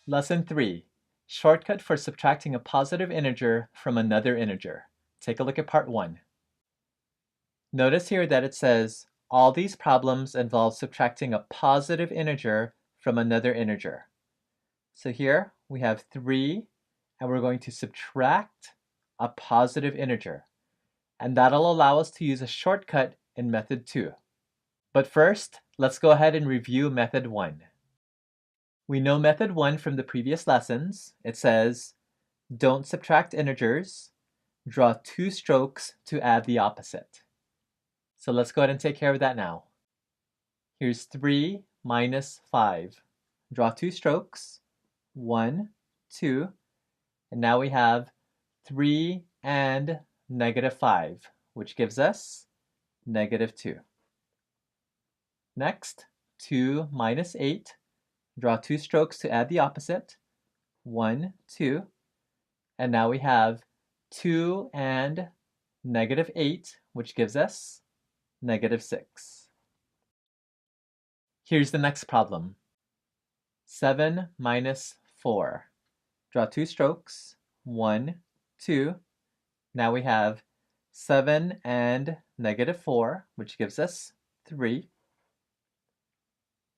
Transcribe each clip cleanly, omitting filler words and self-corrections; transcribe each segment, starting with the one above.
Lesson 3. Shortcut for subtracting a positive integer from another integer. Take a look at part 1. Notice here that it says, all these problems involve subtracting a positive integer from another integer. So here we have 3, and we're going to subtract a positive integer. And that'll allow us to use a shortcut in method 2. But first, let's go ahead and review method 1. We know method 1 from the previous lessons. It says, don't subtract integers, draw 2 strokes to add the opposite. So let's go ahead and take care of that now. Here's 3 minus 5. Draw 2 strokes, 1, 2, and now we have 3 and negative 5, which gives us negative 2. Next, 2 minus 8. Draw 2 strokes to add the opposite, 1, 2, and now we have 2 and negative 8, which gives us negative 6. Here's the next problem. 7 minus 4. Draw 2 strokes, 1, 2. Now we have 7 and negative 4, which gives us 3.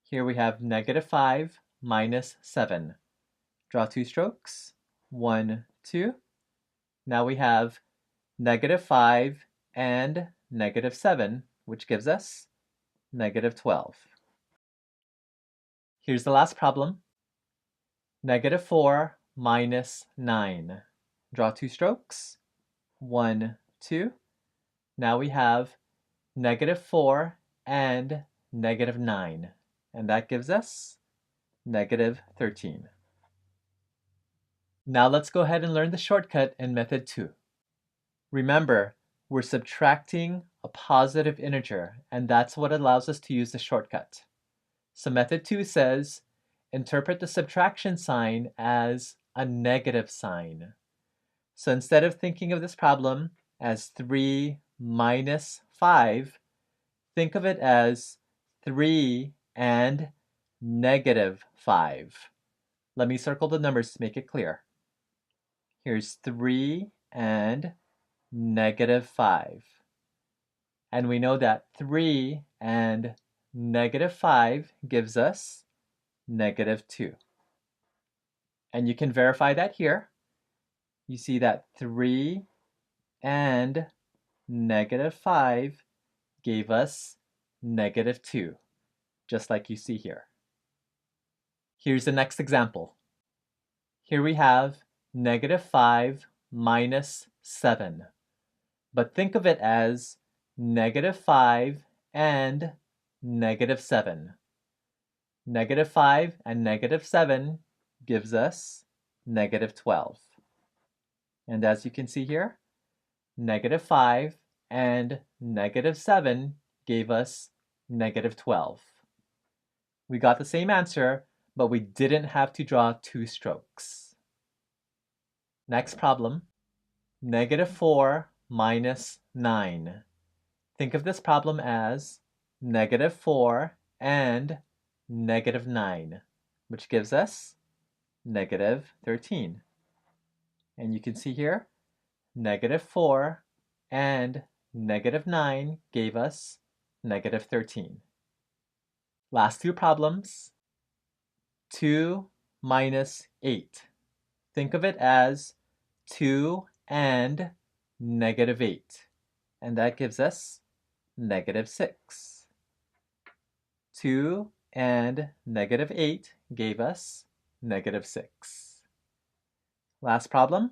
Here we have negative 5 minus 7. Draw 2 strokes, 1, 2. Now we have negative 5 and negative 7, which gives us negative 12. Here's the last problem. Negative 4 minus 9. Draw 2 strokes, 1, 2. Now we have negative 4 and negative 9, and that gives us negative 13. Now let's go ahead and learn the shortcut in method 2. Remember, we're subtracting a positive integer, and that's what allows us to use the shortcut. So method 2 says, interpret the subtraction sign as a negative sign. So instead of thinking of this problem as 3 minus 5, think of it as 3 and negative 5. Let me circle the numbers to make it clear. Here's 3 and negative 5. And we know that 3 and negative 5 gives us negative 2. And you can verify that here. You see that 3 and negative 5 gave us negative 2, just like you see here. Here's the next example. Here we have negative 5 minus 7. But think of it as negative 5 and negative 7. Negative 5 and negative 7 gives us negative 12. And as you can see here, negative 5 and negative 7 gave us negative 12. We got the same answer, but we didn't have to draw 2 strokes. Next problem, negative 4 minus 9. Think of this problem as negative 4 and negative 9, which gives us negative 13. And you can see here, negative 4 and negative 9 gave us negative 13. Last 2 problems, 2 minus 8. Think of it as 2 and negative 8, and that gives us negative 6. 2 and negative 8 gave us negative 6. Last problem,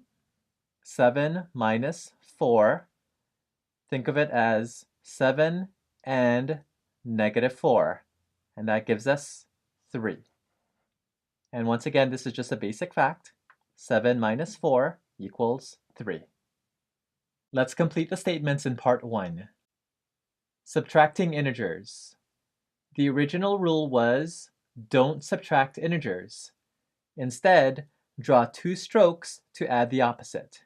7 minus 4. Think of it as 7 and negative 4, and that gives us 3. And once again, this is just a basic fact. 7 minus 4 equals 3. Let's complete the statements in part 1. Subtracting integers. The original rule was, don't subtract integers. Instead, draw 2 strokes to add the opposite.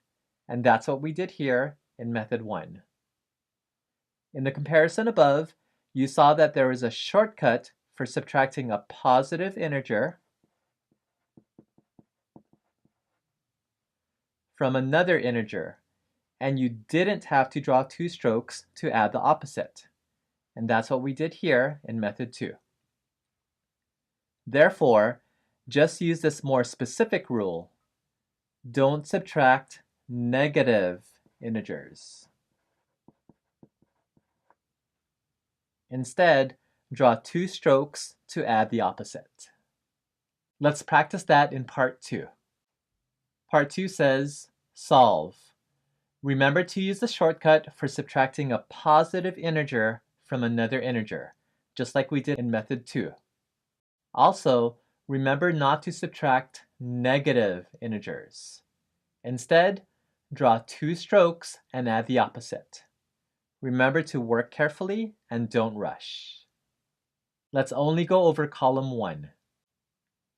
And that's what we did here in method 1. In the comparison above, you saw that there is a shortcut for subtracting a positive integer from another integer, and you didn't have to draw two strokes to add the opposite. And that's what we did here in method 2. Therefore, just use this more specific rule. Don't subtract negative integers. Instead, draw two strokes to add the opposite. Let's practice that in part 2. Part 2 says, solve. Remember to use the shortcut for subtracting a positive integer from another integer, just like we did in method 2. Also, remember not to subtract negative integers. Instead, draw two strokes and add the opposite. Remember to work carefully and don't rush. Let's only go over column 1.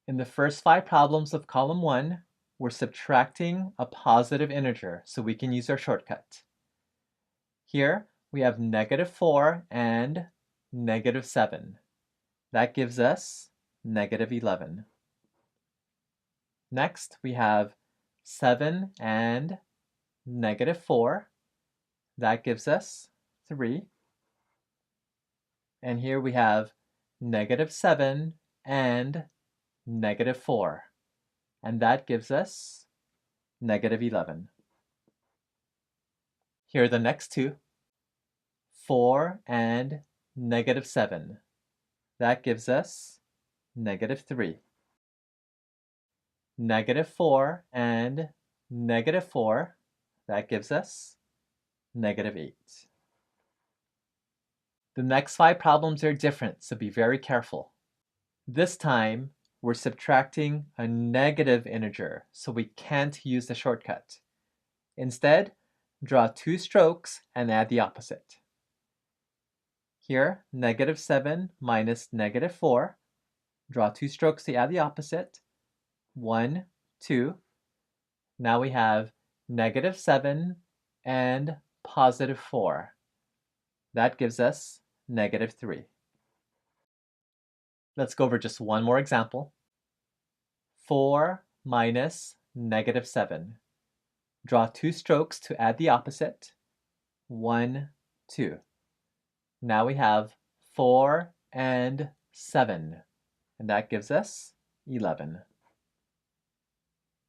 In the first 5 problems of column 1, we're subtracting a positive integer, so we can use our shortcut. Here, we have -4 and -7. That gives us -11. Next, we have 7 and -4. That gives us 3. And here we have -7 and -4. And that gives us -11. Here are the next two. 4 and -7. That gives us -3. -4 and -4. That gives us -8. The next 5 problems are different, so be very careful. This time, we're subtracting a negative integer, so we can't use the shortcut. Instead, draw two strokes and add the opposite. Here, -7 minus -4. Draw two strokes to add the opposite. 1, 2. Now we have -7 and +4. That gives us -3. Let's go over just one more example. 4 minus -7. Draw two strokes to add the opposite. 1, 2. Now we have 4 and 7, and that gives us 11.